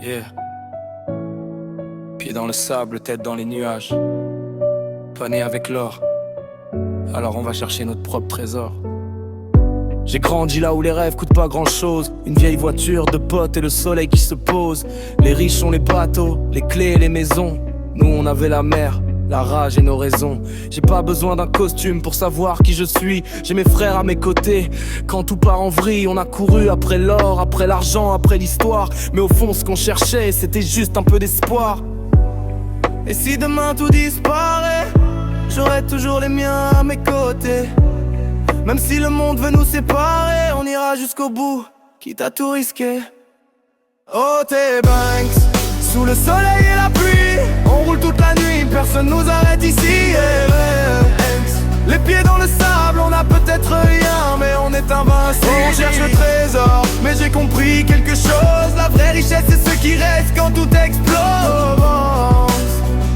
Yeah. Pieds dans le sable, tête dans les nuages. Pas né avec l'or, alors on va chercher notre propre trésor. J'ai grandi là où les rêves coûtent pas grand chose. Une vieille voiture, de potes et le soleil qui se pose. Les riches ont les bateaux, les clés et les maisons. Nous on avait la mer, la rage et nos raisons. J'ai pas besoin d'un costume pour savoir qui je suis. J'ai mes frères à mes côtés. Quand tout part en vrille, on a couru après l'or, après l'argent, après l'histoire. Mais au fond ce qu'on cherchait, c'était juste un peu d'espoir. Et si demain tout disparaît, j'aurai toujours les miens à mes côtés. Même si le monde veut nous séparer, on ira jusqu'au bout, quitte à tout risquer. Oh t'es Banks, sous le soleil et la pluie, on roule toute la nuit, personne nous arrête ici. Les pieds dans le sable, on a peut-être rien, mais on est invincible. On cherche le trésor, mais j'ai compris quelque chose. La vraie richesse c'est ce qui reste quand tout explose.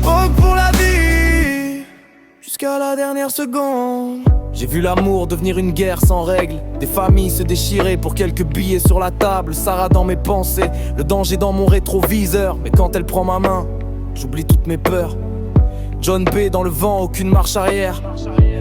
Oh pour la vie, jusqu'à la dernière seconde. J'ai vu l'amour devenir une guerre sans règles. Des familles se déchirer pour quelques billets sur la table. Sarah dans mes pensées, le danger dans mon rétroviseur. Mais quand elle prend ma main, j'oublie toutes mes peurs. John B dans le vent, aucune marche arrière.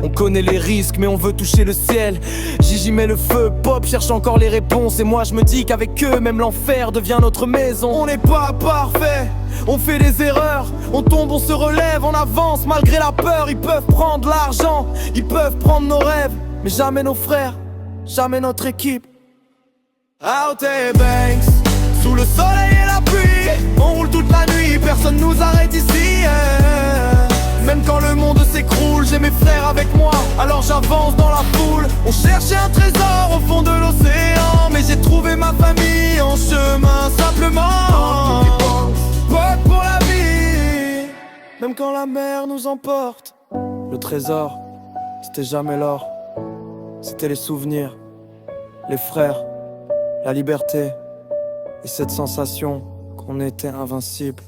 On connaît les risques mais on veut toucher le ciel. Gigi met le feu, Pop cherche encore les réponses. Et moi je me dis qu'avec eux même l'enfer devient notre maison. On n'est pas parfait, on fait des erreurs. On tombe, on se relève, on avance malgré la peur. Ils peuvent prendre l'argent, ils peuvent prendre nos rêves, mais jamais nos frères, jamais notre équipe. Out et Banks, sous le soleil et la pluie, on roule toute la nuit, personne nous arrête ici. Même quand le monde s'écroule, j'ai mes frères avec moi, alors j'avance dans la foule. On cherchait un trésor au fond de l'océan, mais j'ai trouvé ma famille en chemin simplement. Vote pour la vie, même quand la mer nous emporte. Le trésor, c'était jamais l'or, c'était les souvenirs, les frères, la liberté et cette sensation qu'on était invincible.